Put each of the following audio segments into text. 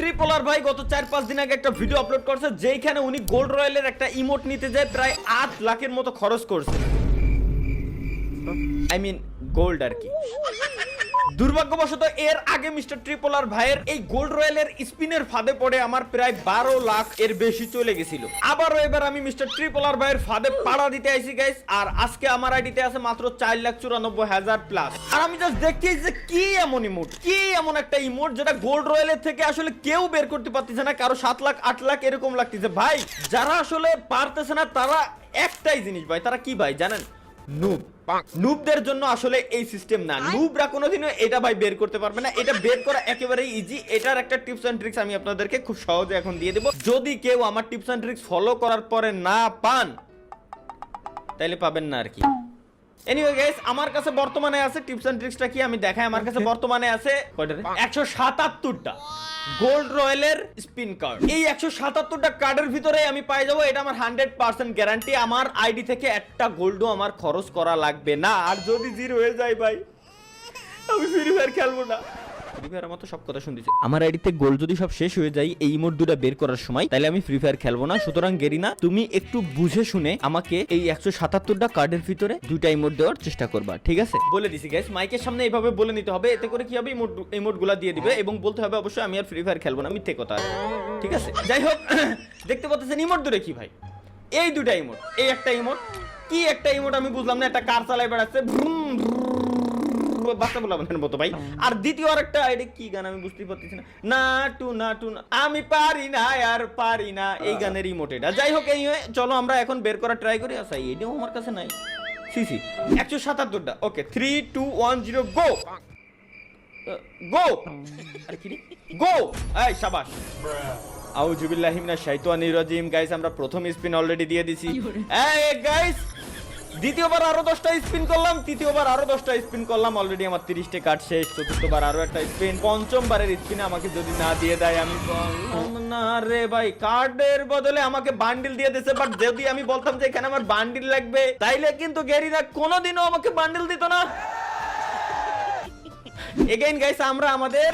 Tripler ভাই গত 4-5 দিন আগে একটা ভিডিও আপলোড করছে যেখানে উনি গোল্ড রয়্যালের একটা ইমোট নিতে যায় প্রায় 8 লাখের মতো খরচ করছে। আই মিন গোল্ড আর কি। দুর্ভাগ্যবশত এর আগে মিস্টার ট্রিপলার ভাইয়ের এই গোল্ড রয়্যালের স্পিনের ফাঁদে পড়ে আমার প্রায় 12 লাখ এর বেশি চলে গেছিল। আবারও এবার আমি মিস্টার ট্রিপলার ভাইয়ের ফাঁদে পাড়া দিতে আইছি গাইস। আর আজকে আমার আইডিতে আছে মাত্র 4,94,000 প্লাস। আর আমি জাস্ট দেখছি যে কি এমন ইমোট, কি এমন একটা ইমোট যেটা গোল্ড রয়্যালের থেকে আসলে কেউ বের করতে পারতেছে না। কারো 7 লাখ 8 লাখ এরকম লাগতেছে ভাই। যারা আসলে পারতেছে না তারা একটাই জিনিস ভাই, তারা কি ভাই জানেন? নুব। নুবদের জন্য আসলে এই সিস্টেম না। নুবরা কোনোদিনও এটা ভাই বের করতে পারবে না। এটা বের করা একেবারেই ইজি। এটার একটা টিপস এন্ড ট্রিক্স আমি আপনাদেরকে খুব সহজে এখন দিয়ে দেব। যদি কেউ আমার টিপস এন্ড ট্রিক্স ফলো করার পরে না পান তাইলে পাবেন না আর কি। এনিওয়ে গাইস, আমার কাছে বর্তমানে আছে টিপস এন্ড ট্রিক্সটা কি আমি দেখাই। আমার কাছে বর্তমানে আছে কয়টা রে? 177টা গোল্ড রয়্যালের স্পিন কার্ড। এই 177টা কার্ডের ভিতরে আমি পাই যাবো, এটা আমার 100% গ্যারান্টি। আমার আইডি থেকে একটা গোল্ডও আমার খরচ করা লাগবে না। আর যদি জিরো হয়ে যায় ভাই, আমি ফ্রি ফায়ার খেলবো না। ফ্রি ফায়ার আমার তো সব কথা শুনতেছি। আমার আইডিতে গোল্ড যদি সব শেষ হয়ে যায় এই ইমোট দুটো বের করার সময়, তাহলে আমি ফ্রি ফায়ার খেলবো না। সুতরাং গেরিনা, তুমি একটু বুঝে শুনে আমাকে এই 177টা কার্ডের ভিতরে দুইটা ইমোট দেওয়ার চেষ্টা করবা, ঠিক আছে? বলে দিছি গাইস, মাইকের সামনে এইভাবে বলে নিতে হবে। এতে করে কি হবে, ইমোট গুলা দিয়ে দিবে এবং বলতে হবে অবশ্যই আমি আর ফ্রি ফায়ার খেলবো না, মিথ্যে কথা, ঠিক আছে? যাই হোক, দেখতে পাচ্ছেন ইমোট দুটো কি ভাই, এই দুইটা ইমোট। এই একটা ইমোট, কি একটা ইমোট আমি বুঝলাম না, একটা কার চালাই বেড়াচ্ছে বাচ্চা বলার মতো ভাই। আর দ্বিতীয় আরেকটা আইডি কি গান আমি বুঝতেই পারতেছি না, না টু না টু না আমি পারি না আর পারি না, এই গানের ইমোট এটা। যাই হোক, এই চলো আমরা এখন বের করা ট্রাই করি। আচ্ছা এটাও আমার কাছে নাই। সিসি 177টা। ওকে 3 2 1 0 গো গো। আরে কি রে, গো। এই শাবাশ। আউযু বিল্লাহি মিনাশ শাইতানির রাজিম। গাইস, আমরা প্রথম স্পিন অলরেডি দিয়ে দিছি। এই গাইস, দ্বিতীয়বার আরো 10টা স্পিন করলাম, তৃতীয়বার আরো 10টা স্পিন করলাম। অলরেডি আমার 30টা কার্ড শেষ। চতুর্থবার আরো একটা স্পিন। পঞ্চমবারের স্পিনে আমাকে যদি না দিয়ে দেয় আমি বললাম না রে ভাই। কার্ডের বদলে আমাকে বান্ডিল দিয়ে দিয়েছে, বাট যদি আমি বলতাম যে এখানে আমার বান্ডিল লাগবে তাইলে কিন্তু গেরিনা কোনোদিনও আমাকে বান্ডিল দিত না। এগেইন গাইস, আমরা আমাদের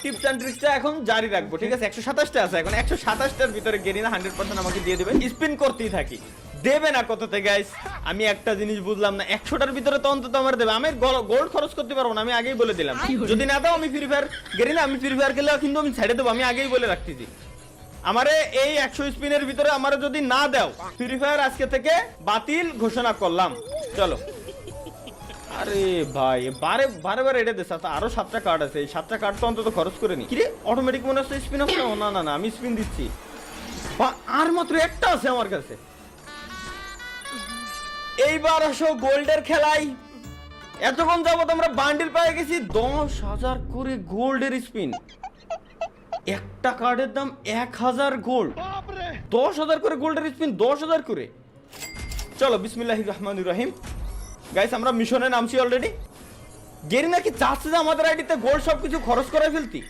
টিপস এন্ড ট্রিক্সটা এখন জারি রাখবো, ঠিক আছে? 127টা আছে এখন। 127টার ভিতরে গেরিনা 100% আমাকে দিয়ে দেবে। স্পিন করতেই থাকি, দেবে না কততে গাইস? আমি একটা জিনিস বুঝলাম না, 100টার ভিতরে তো অন্তত আমার দেবে। আমি গোল্ড খরচ করতে পারবো না, আমি আগেই বলে দিলাম। যদি না দাও আমি ফ্রি ফায়ার গেরিনা, আমি ফ্রি ফায়ার খেলে কিন্তু আমি ছেড়ে দেবো, আমি আগেই বলে রাখতেছি। আমারে এই 100 স্পিনের ভিতরে আমারে যদি না দাও, ফ্রি ফায়ার আজকে থেকে বাতিল ঘোষণা করলাম। চলো। আরে ভাই, বারে বারে এটা দেশ আরো 7টা কার্ড আছে। এই 7টা কার্ড তো অন্তত খরচ করে নি। কিরে অটোমেটিক মনে হচ্ছে স্পিন অফ? না না না, আমি স্পিন দিচ্ছি। আর মাত্র একটা আছে আমার কাছে। এইবার আসো গোল্ডের খেলাই। এতক্ষণ যাবত আমরা বান্ডিল পেয়ে গেছি 10,000 করে গোল্ডের স্পিন। একটা কার্ডের দাম 1,000 গোল্ড। 10,000 করে গোল্ডের স্পিন, 10,000 করে। চলো বিসমিল্লাহির রহমানির রহিম। গাইস, আমরা মিশনে নামছি অলরেডি। গেরিনা কি চাচ্ছে যে আমাদের আইডিতে গোল্ড সবকিছু খরচ করে ফেলতি?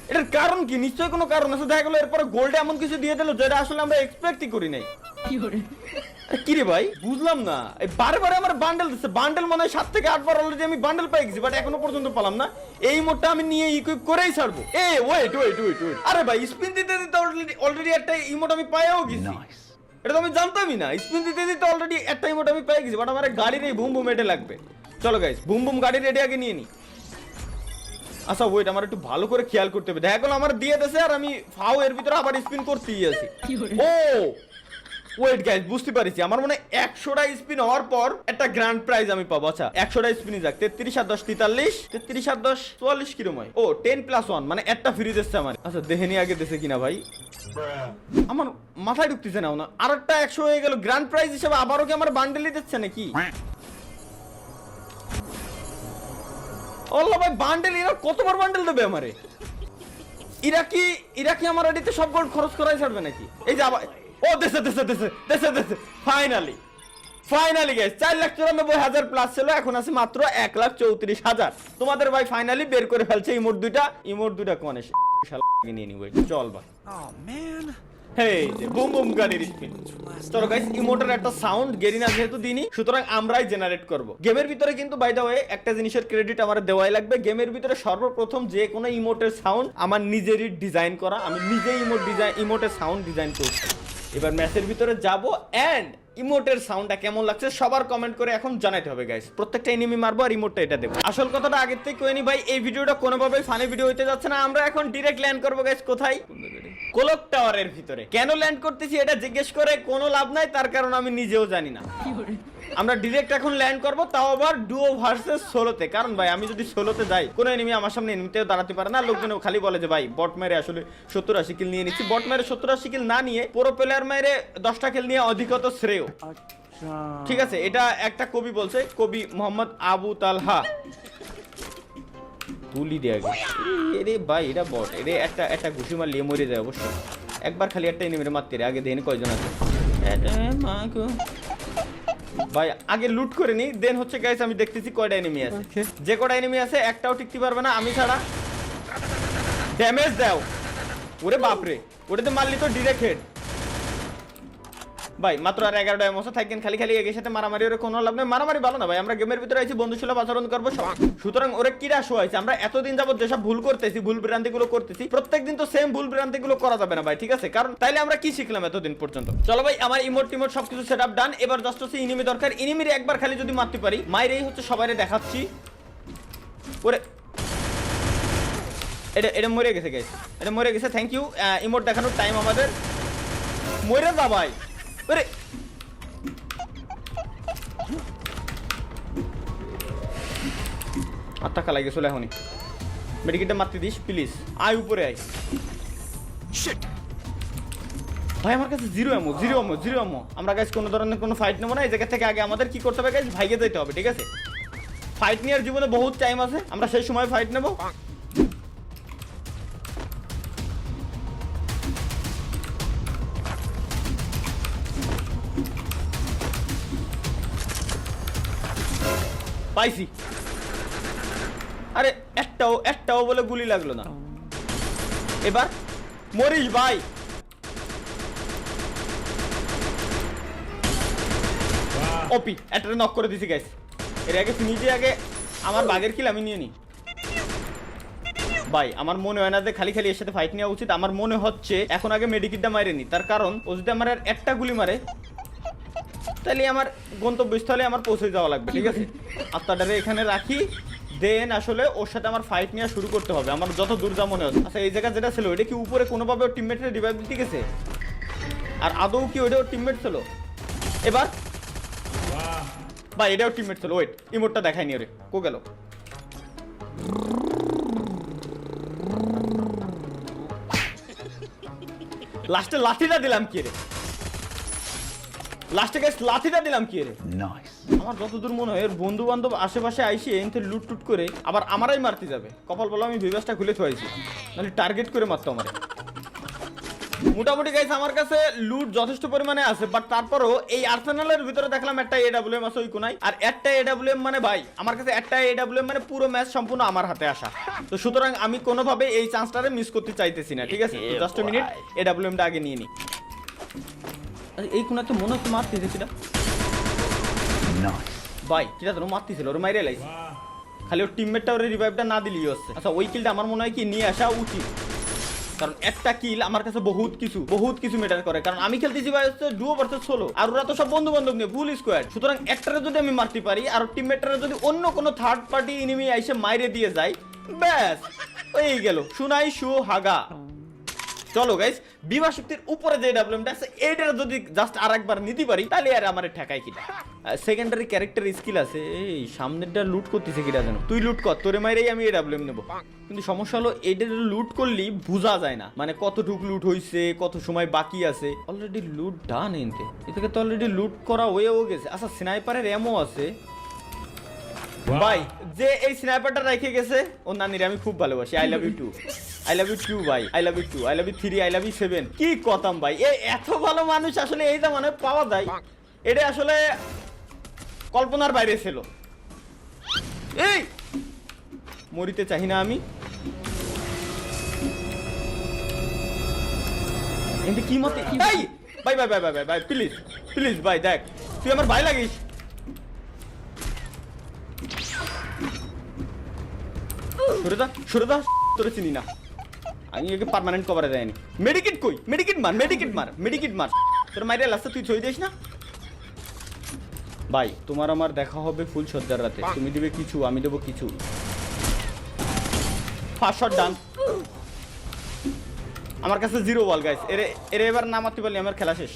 এটার কারণ কি? নিশ্চয়ই কোনো কারণ আছে। দেখা গেল এরপরে গোল্ডে এমন কিছু দিয়ে দিল যেটা আসলে আমরা এক্সপেক্টই করি নাই। কি রে ভাই, বুঝলাম না। এই বারে বারে আমার বান্ডেল দিচ্ছে। বান্ডেল মনে হয় 7 থেকে 8 বার অলরেডি আমি বান্ডেল পেয়ে গেছি, বাট এখনো পর্যন্ত পেলাম না। এই মোডটা আমি নিয়ে ইকুইপ করেই ছাড়বো। ওয়েট। আরে ভাই, স্পিন দিতে দিতে অলরেডি একটা ইমোট আমি পাইও গেছি। এটা তো আমি জানতামই না। স্পিন দিতে দিতে অলরেডি একটা ইমোট আমি পেয়ে গেছি, বাট আমার গাড়ির এই বুম বুম এটা লাগবে। চলো গাইস, বুম বুম গাড়ির রেডি আগে নিয়ে নি। আচ্ছা ওয়েট, আমার একটু ভালো করে খেয়াল করতে হবে। দেখা গেল আমার দিয়ে দেছে আর আমি ফাও এর ভিতরে আবার স্পিন করতেই আছি। ও ওয়েট গাইস, বুঝতে পারছি। আমার মনে 100টা স্পিন হওয়ার পর একটা গ্র্যান্ড প্রাইজ আমি পাবো। আচ্ছা 100টা স্পিনই যাক। 33 আর 10 43, 33 আর 10 44 কিরম হয়? ও 10+1 মানে একটা ফ্রি দিচ্ছে আমার। আচ্ছা দেখেনি আগে দেশে কিনা ভাই, আমার মাথায় ঢুকতেছে না। আর একটা 100 হয়ে গেল গ্র্যান্ড প্রাইজ হিসেবে। আবারও কি আমার বান্ডেলই দিচ্ছে নাকি? আল্লাহ ভাই, বান্ডেল এরা কতবার বান্ডেল দেবে আমারে? এরা কি আমার আইডিতে সব গোল্ড খরচ করাই ছাড়বে নাকি? এই যে আবার ও দেশে ফাইনালি গাইস 4,94,000 প্লাস ছিল, এখন আছে মাত্র 1,34,000। তোমাদের ভাই ফাইনালি বের করে ফেলছে ইমোট দুইটা। কোনে শালা নিয়ে নিব। চল ভাই। হেই যে বুম বুম গাড়ির স্পিন। চলো গাইস, ইমোটের একটা সাউন্ড গেরিনা যেহেতু দিনি, সুতরাং আমরাই জেনারেট করব। গেমের ভিতরে কিন্তু বাই দ্য ওয়ে একটা জিনিসের ক্রেডিট আমার দেওয়াই লাগবে। গেমের ভিতরে সর্বপ্রথম যে কোনো ইমোটের সাউন্ড আমার নিজেরই ডিজাইন করা, আমি নিজেই ইমোটের সাউন্ড ডিজাইন করছি। এবার ম্যাচের ভিতরে যাব এন্ড ইমোটের সাউন্ডটা কেমন লাগছে সবার কমেন্ট করে এখন জানাতে হবে গাইস। প্রত্যেকটা এনিমি মারবো আর ইমোটটা এটা দেবো। আসল কথাটা আগের থেকে কইনি ভাই, এই ভিডিওটা কোনোভাবেই ফানি ভিডিও হইতে যাচ্ছে না। আমরা এখন ডিরেক্ট ল্যান্ড করবো গাইস। কোথায়? কোলক টাওয়ারের ভিতরে। কেন ল্যান্ড করতেছি এটা জিজ্ঞেস করে কোনো লাভ নাই, তার কারণ আমি নিজেও জানি না। আমরা ডিরেক্ট এখন ল্যান্ড করবো, তাও আবার ডুও ভার্সেস সোলোতে। কারণ ভাই আমি যদি সোলোতে যাই, কোনো এনিমি আমার সামনে এমনিতেও দাঁড়াতে পারে না। লোকজন খালি বলে যে ভাই বট মেরে আসলে 70-80 কিল নিয়ে নিচ্ছি। বট মেরে 70-80 কিল না নিয়ে পুরো প্লেয়ার মেরে 10টা কিল নিয়ে অধিকত শ্রেয়। ঠিক আছে, এটা একটা কবি বলছে, কবি মোহাম্মদ আবু তালহা। তুলি দিয়ে আগে এরে ভাই, এটা বট। এরে একটা ঘুষি মারলে মরে যায় অবশ্য। একবার খালি একটা এনিমিরে মারতে রে। আগে দেন কয়জন আছে ভাই, আগে লুট করে নি, দেন হচ্ছে গাইস আমি দেখতেছি কয়টা এনিমি আছে। যে কয়টা এনিমি আছে একটাও টিকতে পারবে না আমি ছাড়া। ড্যামেজ দাও। ওরে বাপরে, ওটাতে মারলি তো ডিরেক্ট হেড ভাই। মাত্র আর 11টা এমসা থাকেন, খালি খালি এর সাথে মারামারি ওরে কোনো লাভ নেই। মারামারি ভালো না ভাই, আমরা গেমের ভিতরে আইছি বন্ধুসুলভ আচরণ করবো সব। সুতরাং ওরে কিরা শো আছে, আমরা এতদিন যাবত যেসব ভুল করতেছি, ভুল ভ্রান্তিগুলো করতেছি, প্রত্যেকদিন তো সেম ভুল ভ্রান্তিগুলো করা যাবে না ভাই। ঠিক আছে, কারণ তাইলে আমরা কি শিখলাম এতদিন পর্যন্ত? চলো ভাই, আমার ইমোট টিমোট সবকিছু সেটআপ ডান। এবার জাস্ট হচ্ছে ইনিমি দরকার। ইনিমির একবার খালি যদি মারতে পারি, মাইরেই হচ্ছে সবাইরে দেখাচ্ছি। ওরে এটা মরে গেছে গাইস, এটা মরে গেছে। Thank you. ইমোট দেখানোর টাইম আমাদের। মরে যা ভাই। ওরে আত্মা লাগে চলে এখনই। মেডিকেটটা মারতে দিস প্লিজ। আয় উপরে আয় ভাই। আমার কাছে জিরো এমো। আমরা গাইস কোনো ধরনের কোনো ফাইট নেবো না। এই জায়গা থেকে আগে আমাদের কি করতে হবে গাইস, ভাইগে যেতে হবে। ঠিক আছে, ফাইট নেওয়ার জীবনে বহুত টাইম আছে, আমরা সেই সময় ফাইট নেবো। পাইছি। আরে একটাও বলে গুলি লাগলো না। এবার মরিস ভাই। ওপি একটা নক করে দিছি গাইস। এর আগে নিজে আগে আমার বাগের কিল আমি নিয়ে নি ভাই। আমার মনে হয় না যে খালি খালি এর সাথে ফাইট নেওয়া উচিত। আমার মনে হচ্ছে এখন আগে মেডিকিটটা মারে নি, তার কারণ ও যদি আমার আর একটা গুলি মারে তাহলে আমার গন্তব্যস্থলে আমার পৌঁছে যাওয়া লাগবে। ঠিক আছে, আত্মাটারে এখানে রাখি, দেন আসলে ওর সাথে আমার ফাইট নেওয়া শুরু করতে হবে আমার যত দূর যা মনে হচ্ছে। আচ্ছা এই জায়গা যেটা ছিল ওইটা কি উপরে কোনোভাবে ওর টিমমেটের রিভাইভ দিতে গেছে? আর আদৌ কি ওইটা ওর টিমমেট ছিল? এবার ভাই এটাও টিমমেট ছিল। ওয়েট, ইমোটটা দেখায়নি। ওরে কো গেল? লাস্টে লাঠিটা দিলাম কি রে? লাস্টে গাইস লাঠিটা দিলাম কি রে? নাইস। আমার যতদূর মনে হয় এর বন্ধু বান্ধব আশেপাশে আইসি এনতে লুট টুট করে আবার আমারই মারতে যাবে। কপাল বলো আমি ভিভাসটা খুলে থুয়াইছি, নাহলে টার্গেট করে মারতো আমারে। মোটামুটি গাইস আমার কাছে লুট যথেষ্ট পরিমাণে আছে, বাট তারপরও এই আর্সেনালের ভিতরে দেখলাম একটা এডব্লিউএম আছে ওই কোনায়। আর একটা এডব্লিউএম মানে ভাই আমার কাছে একটা এডব্লিউএম মানে পুরো ম্যাচ সম্পূর্ণ আমার হাতে আসা। তো সুতরাং আমি কোনোভাবে এই চান্সটারে মিস করতে চাইতেছি না। ঠিক আছে, জাস্ট এ মিনিট, এডব্লিউএমটা আগে নিয়ে নি। এই কোনা তো মনে হচ্ছে মারতেছে সেটা ভাই। সেটা তো মারতেছিল, ওর মাইরে লাইছে। খালি ওর টিমমেটটা ওর রিভাইভটা না দিলেই হচ্ছে। আচ্ছা ওই কিলটা আমার মনে হয় কি নিয়ে আসা উচিত, কারণ একটা কিল আমার কাছে বহুত কিছু ম্যাটার করে। কারণ আমি খেলতেছি ভাই হচ্ছে ডুও ভার্সেস সোলো, আর ওরা তো সব বন্ধু বান্ধব নিয়ে ফুল স্কোয়াড। সুতরাং একটারে যদি আমি মারতে পারি আর টিমমেটটারে যদি অন্য কোনো থার্ড পার্টি এনিমি এসে মাইরে দিয়ে যায়, ব্যাস হয়ে গেল সুনাই সু হাগা। চলো গাইস, বিবাহ শক্তির উপরে যে ডাব্লিউএমটা আছে এইটার যদি জাস্ট আরেকবার নিতে পারি তাহলে আর আমারে ঠেকাই কিনা। সেকেন্ডারি ক্যারেক্টার স্কিল আছে। এই সামনেরটা লুট করতেছে কিনা জানো? তুই লুট কর, তোরে মাইরেই আমি এই ডাব্লিউএম নেব। কিন্তু সমস্যা হলো এইটার লুট করলি বোঝা যায় না, মানে কতটুক লুট হইছে, কত সময় বাকি আছে। অলরেডি লুট ডান এনতে, এ থেকে তো অলরেডি লুট করা হয়েও গেছে। আচ্ছা স্নাইপারের এমও আছে ভাই, যে এই স্নাইপারটা রেখে গেছে ও নানিরে আমি খুব ভালোবাসি। I love you too, I love you too ভাই, I love you too, I love you 3, I love you 7। কি কথাম ভাই, এই এত ভালো মানুষ আসলে এই জামানায় পাওয়া যায়, এটা আসলে কল্পনার বাইরে ছিল। এই মরিতে চাই না আমি। এতে কি মতে এই ভাই ভাই ভাই ভাই ভাই ভাই প্লিজ প্লিজ ভাই দেখ তুই আমার ভাই লাগিস সরে দা তোরে চিনি না আমি একে পার্মানেন্ট কভারে দেয়নি মেডিকেট কই মেডিকেট মার তোর মাইরে লাস্টে তুই ছই দিস না ভাই তোমার আমার দেখা হবে ফুল সজ্জার রাতে তুমি দিবে কিছু আমি দেবো কিছু ফার্স্ট শট ডান আমার কাছে জিরো বল গাইস এর এবার না মারতে পারলি আমার খেলা শেষ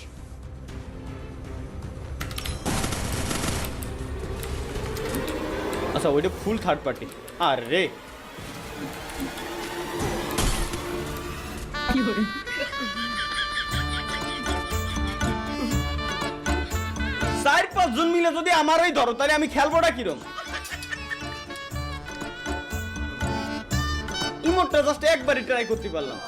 আচ্ছা ওইটা ফুল থার্ড পার্টি আর রে চার পাঁচজন মিলে যদি আমার ওই ধরো তাহলে আমি খেলবোটা কিরম ইমোটটা জাস্ট একবারই ট্রাই করতে পারলাম